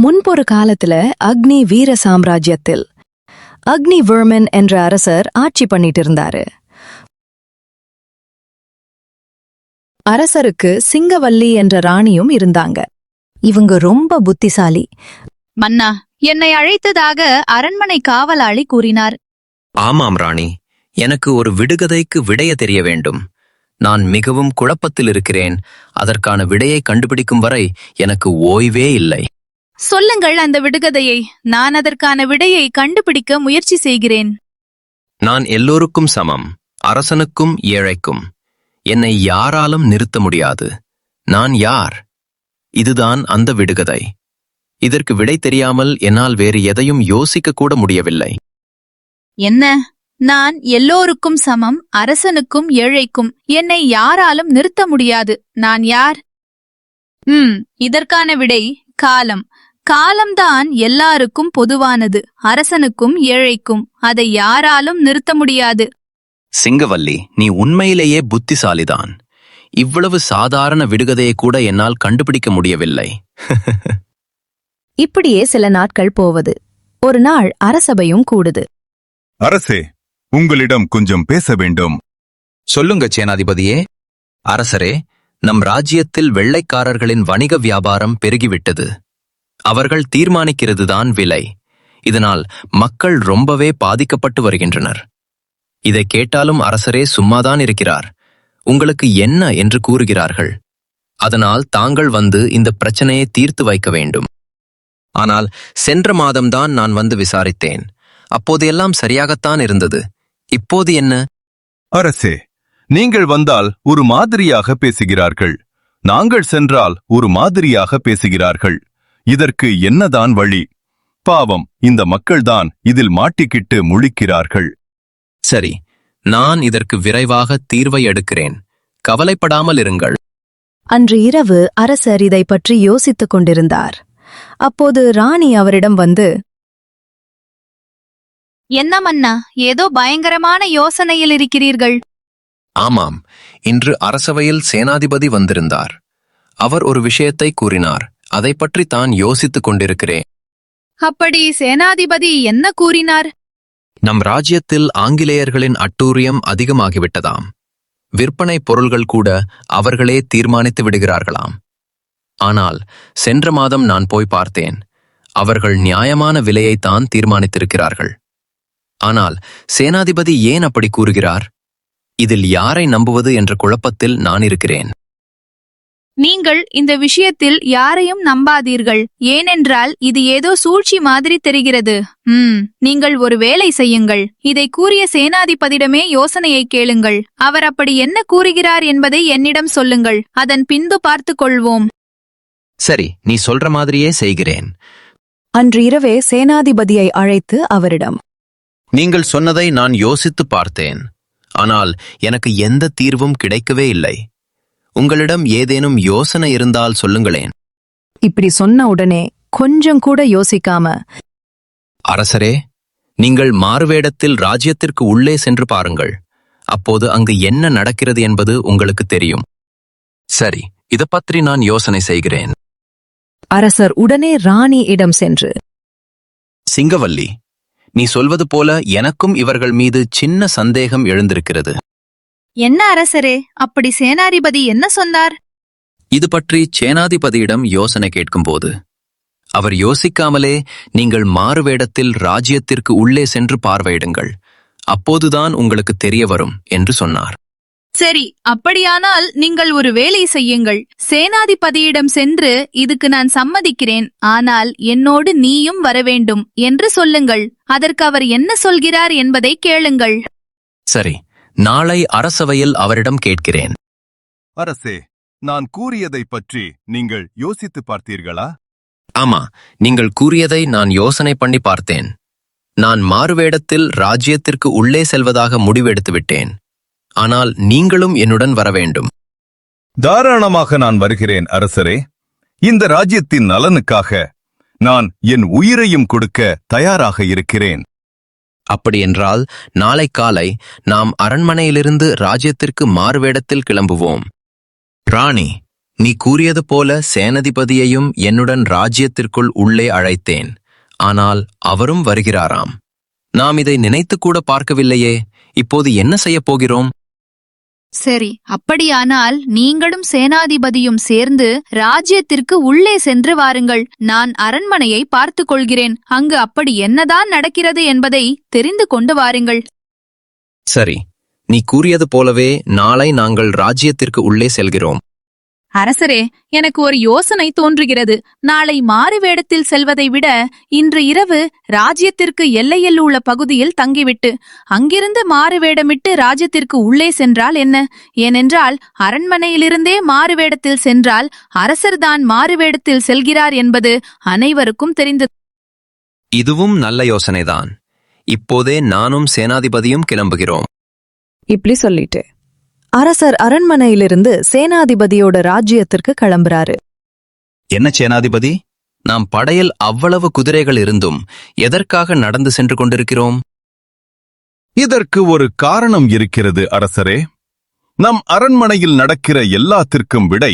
முன்பொரு காலத்துல அக்னி வீர சாம்ராஜ்யத்தில் அக்னிவர்மன் என்ற அரசர் ஆட்சி பண்ணிட்டு இருந்தாரு. அரசருக்கு சிங்கவல்லி என்ற ராணியும் இருந்தாங்க. இவங்க ரொம்ப புத்திசாலி. மன்னா, என்னை அழைத்ததாக அரண்மனை காவலாளி கூறினார். ஆமாம் ராணி, எனக்கு ஒரு விடுகதைக்கு விடைய தெரிய வேண்டும். நான் மிகவும் குழப்பத்தில் இருக்கிறேன். அதற்கான விடையை கண்டுபிடிக்கும் வரை எனக்கு ஓய்வே இல்லை. சொல்லுங்கள் அந்த விடுகதையை. நான் அதற்கான விடையை கண்டுபிடிக்க முயற்சி செய்கிறேன். நான் எல்லோருக்கும் சமம், அரசனுக்கும் ஏழைக்கும். என்னை யாராலும் நிறுத்த முடியாது. நான் யார்? இதுதான் அந்த விடுகதை. இதற்கு விடை தெரியாமல் என்னால் வேறு எதையும் யோசிக்க கூட முடியவில்லை. என்ன? நான் எல்லோருக்கும் சமம், அரசனுக்கும் ஏழைக்கும். என்னை யாராலும் நிறுத்த முடியாது. நான் யார்? இதற்கான விடை காலம். காலம்தான் எல்லாருக்கும் பொதுவானது, அரசனுக்கும் ஏழைக்கும். அதை யாராலும் நிறுத்த முடியாது. சிங்கவல்லி, நீ உண்மையிலேயே புத்திசாலிதான். இவ்வளவு சாதாரண விடுகதையை கூட என்னால் கண்டுபிடிக்க முடியவில்லை. இப்படியே சில நாட்கள் போவது. ஒரு நாள் அரசபையும் கூடுது. அரசே, உங்களிடம் கொஞ்சம் பேச வேண்டும். சொல்லுங்க சேனாதிபதியே. அரசரே, நம் ராஜ்யத்தில் வெள்ளைக்காரர்களின் வணிக வியாபாரம் பெருகிவிட்டது. அவர்கள் தீர்மானிக்கிறதுதான் விலை. இதனால் மக்கள் ரொம்பவே பாதிக்கப்பட்டு வருகின்றனர். இதை கேட்டாலும் அரசரே சும்மாதான் இருக்கிறார். உங்களுக்கு என்ன என்று கூறுகிறார்கள். அதனால் தாங்கள் வந்து இந்த பிரச்சனையை தீர்த்து வைக்க வேண்டும். ஆனால் சென்ற மாதம்தான் நான் வந்து விசாரித்தேன். அப்போது எல்லாம் சரியாகத்தான் இருந்தது. இப்போது என்ன? அரசே, நீங்கள் வந்தால் ஒரு மாதிரியாக பேசுகிறார்கள். நாங்கள் சென்றால் ஒரு மாதிரியாக பேசுகிறார்கள். இதற்கு என்னதான் வழி? பாவம், இந்த மக்கள்தான் இதில் மாட்டிக்கிட்டு முழிக்கிறார்கள். சரி, நான் இதற்கு விரைவாக தீர்வை எடுக்கிறேன். கவலைப்படாமல் இருங்கள். அன்று இரவு அரசர் இதை பற்றி யோசித்துக் கொண்டிருந்தார். அப்போது ராணி அவரிடம் வந்து, என்ன மன்னா, ஏதோ பயங்கரமான யோசனையில் இருக்கிறீர்கள். ஆமாம், இன்று அரசவையில் சேனாதிபதி வந்திருந்தார். அவர் ஒரு விஷயத்தை கூறினார். அதை பற்றி தான் யோசித்துக் கொண்டிருக்கிறேன். அப்படி சேனாதிபதி என்ன கூறினார்? நம் ராஜ்யத்தில் ஆங்கிலேயர்களின் அட்டூழியம் அதிகமாகிவிட்டதாம். விற்பனை பொருள்கள் கூட அவர்களே தீர்மானித்து விடுகிறார்களாம். ஆனால் சென்ற மாதம் நான் போய் பார்த்தேன். அவர்கள் நியாயமான விலையைத்தான் தீர்மானித்திருக்கிறார்கள். ஆனால் சேனாதிபதி ஏன் அப்படி கூறுகிறார்? இதில் யாரை நம்புவது என்ற குழப்பத்தில் நான் இருக்கிறேன். நீங்கள் இந்த விஷயத்தில் யாரையும் நம்பாதீர்கள். ஏனென்றால் இது ஏதோ சூழ்ச்சி மாதிரி தெரிகிறது. நீங்கள் ஒரு வேலை செய்யுங்கள். இதை கூறிய சேனாதிபதியிடமே யோசனையை கேளுங்கள். அவர் அப்படி என்ன கூறுகிறார் என்பதை என்னிடம் சொல்லுங்கள். அதன் பின்பு பார்த்துக் கொள்வோம். சரி, நீ சொல்ற மாதிரியே செய்கிறேன். அன்று இரவே சேனாதிபதியை அழைத்து அவரிடம், நீங்கள் சொன்னதை நான் யோசித்து பார்த்தேன். ஆனால் எனக்கு எந்த தீர்வும் கிடைக்கவே இல்லை. உங்களிடம் ஏதேனும் யோசனை இருந்தால் சொல்லுங்களேன். இப்படி சொன்ன உடனே கொஞ்சம் கூட யோசிக்காம, அரசரே, நீங்கள் மாறுவேடத்தில் ராஜ்யத்திற்கு உள்ளே சென்று பாருங்கள். அப்போது அங்கு என்ன நடக்கிறது என்பது உங்களுக்கு தெரியும். சரி, இதை பற்றி நான் யோசனை செய்கிறேன். அரசர் உடனே ராணி இடம் சென்று, சிங்கவல்லி, நீ சொல்வது போல எனக்கும் இவர்கள் மீது சின்ன சந்தேகம் எழுந்திருக்கிறது. என்ன அரசரே, அப்படி சேனாதிபதி என்ன சொன்னார்? இது பற்றி சேனாதிபதியிடம் யோசனை கேட்கும்போது அவர் யோசிக்காமலே, நீங்கள் மாறுவேடத்தில் ராஜ்யத்திற்கு உள்ளே சென்று பார்வையிடுங்கள். அப்போதுதான் உங்களுக்கு தெரிய வரும் என்று சொன்னார். சரி, அப்படியானால் நீங்கள் ஒரு வேலை செய்யுங்கள். சேனாதிபதியிடம் சென்று, இதுக்கு நான் சம்மதிக்கிறேன், ஆனால் என்னோடு நீயும் வரவேண்டும் என்று சொல்லுங்கள். அதற்கு அவர் என்ன சொல்கிறார் என்பதை கேளுங்கள். சரி, நாளை அரசவையில் அவரிடம் கேட்கிறேன். அரசே, நான் கூறியதைப் பற்றி நீங்கள் யோசித்து பார்த்தீர்களா? ஆமா, நீங்கள் கூறியதை நான் யோசனை பண்ணி பார்த்தேன். நான் மாறுவேடத்தில் ராஜ்யத்திற்கு உள்ளே செல்வதாக முடிவெடுத்து விட்டேன். ஆனால் நீங்களும் என்னுடன் வரவேண்டும். தாராளமாக நான் வருகிறேன் அரசரே. இந்த ராஜ்யத்தின் நலனுக்காக நான் என் உயிரையும் கொடுக்க தயாராக இருக்கிறேன். அப்படியென்றால் நாளை காலை நாம் அரண்மனையிலிருந்து ராஜ்யத்திற்கு மாறுவேடத்தில் கிளம்புவோம். ராணி, நீ கூறியது போல சேனாதிபதியையும் என்னுடன் ராஜ்யத்திற்குள் உள்ளே அழைத்தேன். ஆனால் அவரும் வருகிறாராம். நாம் இதை நினைத்துக்கூட பார்க்கவில்லையே. இப்போது என்ன செய்யப் போகிறோம்? சரி, அப்படியானால் நீங்களும் சேனாதிபதியும் சேர்ந்து ராஜ்யத்திற்கு உள்ளே சென்று வாருங்கள். நான் அரண்மனையை பார்த்துக் கொள்கிறேன். அங்கு அப்படி என்னதான் நடக்கிறது என்பதை தெரிந்து கொண்டு வாருங்கள். சரி, நீ கூறியது போலவே நாளை நாங்கள் ராஜ்யத்திற்கு உள்ளே செல்கிறோம். அரசரே, எனக்கு ஒரு யோசனை தோன்றுகிறது. நாளை மாறுவேடத்தில் செல்வதை விட இன்று இரவு ராஜ்யத்திற்கு எல்லையில் உள்ள பகுதியில் தங்கிவிட்டு அங்கிருந்து மாறுவேடமிட்டு ராஜ்யத்திற்கு உள்ளே சென்றால் என்ன? ஏனென்றால் அரண்மனையிலிருந்தே மாறுவேடத்தில் சென்றால் அரசர்தான் மாறுவேடத்தில் செல்கிறார் என்பது அனைவருக்கும் தெரிந்தது. இதுவும் நல்ல யோசனைதான். இப்போதே நானும் சேனாதிபதியும் கிளம்புகிறோம். இப்படி சொல்லிட்டு அரசர் அரண்மனையிலிருந்து சேனாதிபதியோட ராஜ்யத்திற்கு கிளம்புறாரு. என்ன சேனாதிபதி, நாம் படையில் அவ்வளவு குதிரைகள் இருந்தும் எதற்காக நடந்து சென்று கொண்டிருக்கிறோம்? இதற்கு ஒரு காரணம் இருக்கிறது அரசரே. நம் அரண்மனையில் நடக்கிற எல்லாத்திற்கும் விடை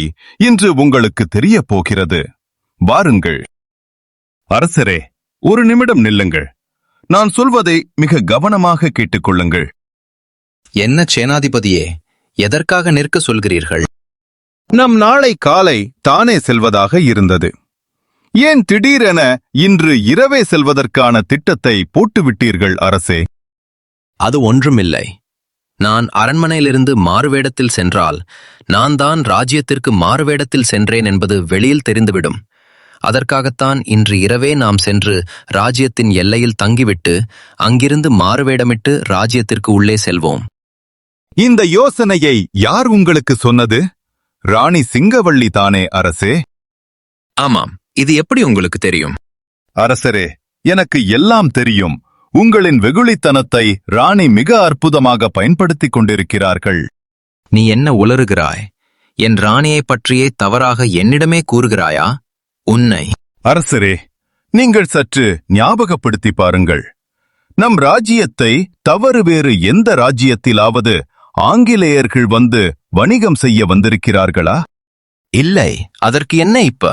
இன்று உங்களுக்கு தெரிய போகிறது. வாருங்கள். அரசரே, ஒரு நிமிடம் நில்லுங்கள். நான் சொல்வதை மிக கவனமாக கேட்டுக்கொள்ளுங்கள். என்ன சேனாதிபதியே, எதற்காக நிற்க சொல்கிறீர்கள்? நம் நாளை காலை தானே செல்வதாக இருந்தது. ஏன் திடீரென இன்று இரவே செல்வதற்கான திட்டத்தை போட்டுவிட்டீர்கள் அரசே? அது ஒன்றுமில்லை. நான் அரண்மனையிலிருந்து மாறுவேடத்தில் சென்றால் நான் தான் ராஜ்யத்திற்கு மாறுவேடத்தில் சென்றேன் என்பது வெளியில் தெரிந்துவிடும். அதற்காகத்தான் இன்று இரவே நாம் சென்று ராஜ்யத்தின் எல்லையில் தங்கிவிட்டு அங்கிருந்து மாறுவேடமிட்டு ராஜ்யத்திற்கு உள்ளே செல்வோம். இந்த யோசனையை யார் உங்களுக்கு சொன்னது? ராணி சிங்கவள்ளி தானே அரசே? ஆமாம். இது எப்படி உங்களுக்கு தெரியும்? அரசரே, எனக்கு எல்லாம் தெரியும். உங்களின் வெகுளித்தனத்தை ராணி மிக அற்புதமாக பயன்படுத்திக் கொண்டிருக்கிறார்கள். நீ என்ன உளறுகிறாய்? என் ராணியைப் பற்றியே தவறாக என்னிடமே கூறுகிறாயா? உன்னை. அரசரே, நீங்கள் சற்று ஞாபகப்படுத்தி பாருங்கள். நம் ராஜ்யத்தை தவறு வேறு எந்த ராஜ்யத்திலாவது ஆங்கிலேயர்கள் வந்து வணிகம் செய்ய வந்திருக்கிறார்களா? இல்லை. அதற்கு என்ன இப்ப?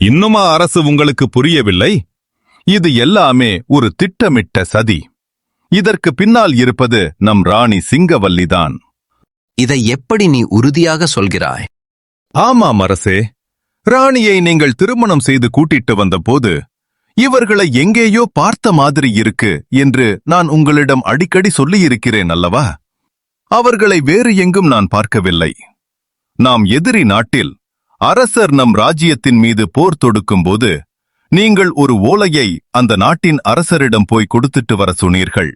இன்னுமா அரசு உங்களுக்கு புரியவில்லை? இது எல்லாமே ஒரு திட்டமிட்ட சதி. இதற்கு பின்னால் இருப்பது நம் ராணி சிங்கவல்லிதான். இதை எப்படி நீ உறுதியாக சொல்கிறாய்? ஆமாம் அரசே. ராணியை நீங்கள் திருமணம் செய்து கூட்டிட்டு வந்தபோது இவர்களை எங்கேயோ பார்த்த மாதிரி இருக்கு என்று நான் உங்களிடம் அடிக்கடி சொல்லியிருக்கிறேன் அல்லவா? அவர்களை வேறு எங்கும் நான் பார்க்கவில்லை. நாம் எதிரி நாட்டில் அரசர் நம் ராஜ்யத்தின் மீது போர் தொடுக்கும்போது நீங்கள் ஒரு ஓலையை அந்த நாட்டின் அரசரிடம் போய் கொடுத்துட்டு வர சொன்னீர்கள்.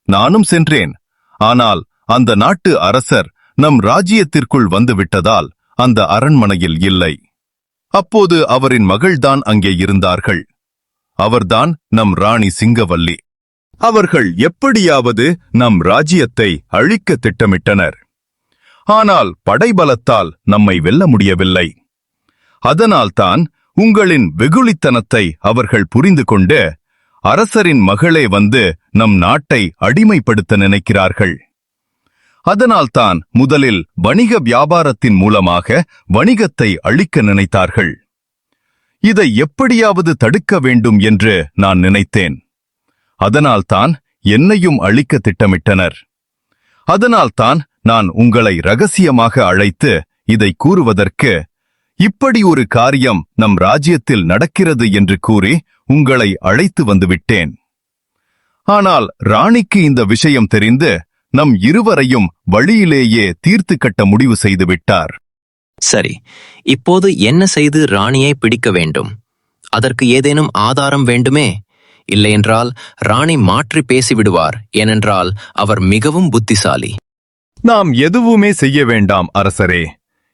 நானும் சென்றேன். ஆனால் அந்த நாட்டு அரசர் நம் ராஜ்யத்திற்குள் வந்துவிட்டதால் அந்த அரண்மனையில் இல்லை. அப்போது அவரின் மகள்தான் அங்கே இருந்தார்கள். அவர்தான் நம் ராணி சிங்கவல்லி. அவர்கள் எப்படியாவது நம் ராஜ்யத்தை அழிக்க திட்டமிட்டனர். ஆனால் படைபலத்தால் நம்மை வெல்ல முடியவில்லை. அதனால்தான் உங்களின் வெகுளித்தனத்தை அவர்கள் புரிந்து கொண்டு அரசரின் மகளே வந்து நம் நாட்டை அடிமைப்படுத்த நினைக்கிறார்கள். அதனால்தான் முதலில் வணிக வியாபாரத்தின் மூலமாக வணிகத்தை அழிக்க நினைத்தார்கள். இதை எப்படியாவது தடுக்க வேண்டும் என்று நான் நினைத்தேன். அதனால்தான் என்னையும் அழிக்க திட்டமிட்டனர். அதனால்தான் நான் உங்களை ரகசியமாக அழைத்து இதை கூறுவதற்கு, இப்படி ஒரு காரியம் நம் ராஜ்யத்தில் நடக்கிறது என்று கூறி உங்களை அழைத்து வந்துவிட்டேன். ஆனால் ராணிக்கு இந்த விஷயம் தெரிந்து நம் இருவரையும் வழியிலேயே தீர்த்து கட்ட முடிவு செய்துவிட்டார். சரி, இப்போது என்ன செய்து ராணியை பிடிக்க வேண்டும்? அதற்கு ஏதேனும் ஆதாரம் வேண்டுமே? இல்லையென்றால் ராணி மாற்றி பேசிவிடுவார். ஏனென்றால் அவர் மிகவும் புத்திசாலி. நாம் எதுவுமே செய்ய வேண்டாம் அரசரே.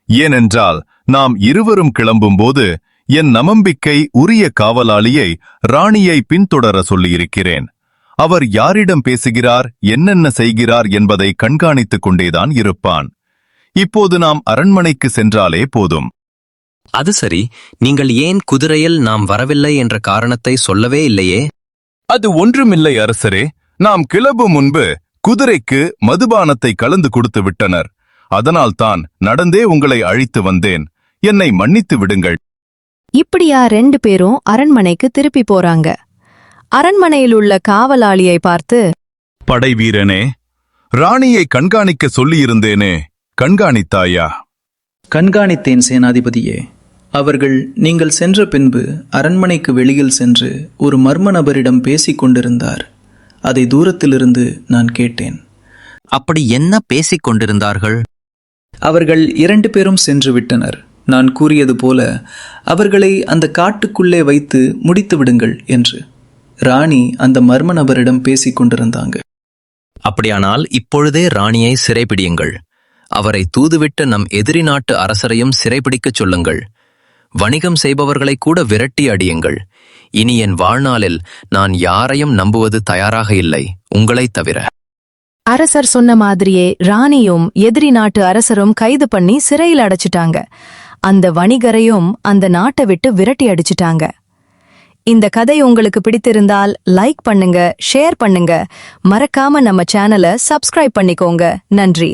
ஏனென்றால் நாம் இருவரும் கிளம்பும்போது என் நம்பிக்கை உரிய காவலாளியை ராணியை பின்தொடர சொல்லியிருக்கிறேன். அவர் யாரிடம் பேசுகிறார், என்னென்ன செய்கிறார் என்பதை கண்காணித்துக் கொண்டேதான் இருப்பான். இப்போது நாம் அரண்மனைக்கு சென்றாலே போதும். அது சரி, நீங்கள் ஏன் குதிரையில் நாம் வரவில்லை என்ற காரணத்தை சொல்லவே இல்லையே? அது ஒன்றுமில்லை அரசரே. நாம் கிளம்பும் முன்பு குதிரைக்கு மதுபானத்தை கலந்து கொடுத்து விட்டனர். அதனால்தான் நடந்தே உங்களை அழைத்து வந்தேன். என்னை மன்னித்து விடுங்கள். இப்படியா 2 பேரும் அரண்மனைக்கு திருப்பி போறாங்க. அரண்மனையில் உள்ள காவலாளியை பார்த்து, படைவீரனே, ராணியை கண்காணிக்க சொல்லியிருந்தேனே, கண்காணித்தாயா? கண்காணித்தேன் சேனாதிபதியே. அவர்கள் நீங்கள் சென்ற பின்பு அரண்மனைக்கு வெளியில் சென்று ஒரு மர்ம நபரிடம் பேசிக் கொண்டிருந்தார். அதை தூரத்திலிருந்து நான் கேட்டேன். அப்படி என்ன பேசிக் கொண்டிருந்தார்கள்? அவர்கள் 2 பேரும் சென்று விட்டனர். நான் கூறியது போல அவர்களை அந்த காட்டுக்குள்ளே வைத்து முடித்து விடுங்கள் என்று ராணி அந்த மர்ம நபரிடம் பேசிக் கொண்டிருந்தாங்க. அப்படியானால் இப்பொழுதே ராணியை சிறைபிடியுங்கள். அவரை தூதுவிட்டு நம் எதிரி நாட்டு அரசரையும் சிறைபிடிக்கச் சொல்லுங்கள். வணிகம் செய்பவர்களை கூட விரட்டி அடியுங்கள். இனி என் வாழ்நாளில் நான் யாரையும் நம்புவது தயாராக இல்லை, உங்களைத் தவிர. அரசர் சொன்ன மாதிரியே ராணியும் எதிரி நாட்டு அரசரும் கைது பண்ணி சிறையில் அடைச்சிட்டாங்க. அந்த வணிகரையும் அந்த நாட்டை விட்டு விரட்டி அடிச்சிட்டாங்க. இந்த கதை உங்களுக்கு பிடித்திருந்தால் லைக் பண்ணுங்க, ஷேர் பண்ணுங்க, மறக்காம நம்ம சேனலை சப்ஸ்கிரைப் பண்ணிக்கோங்க. நன்றி.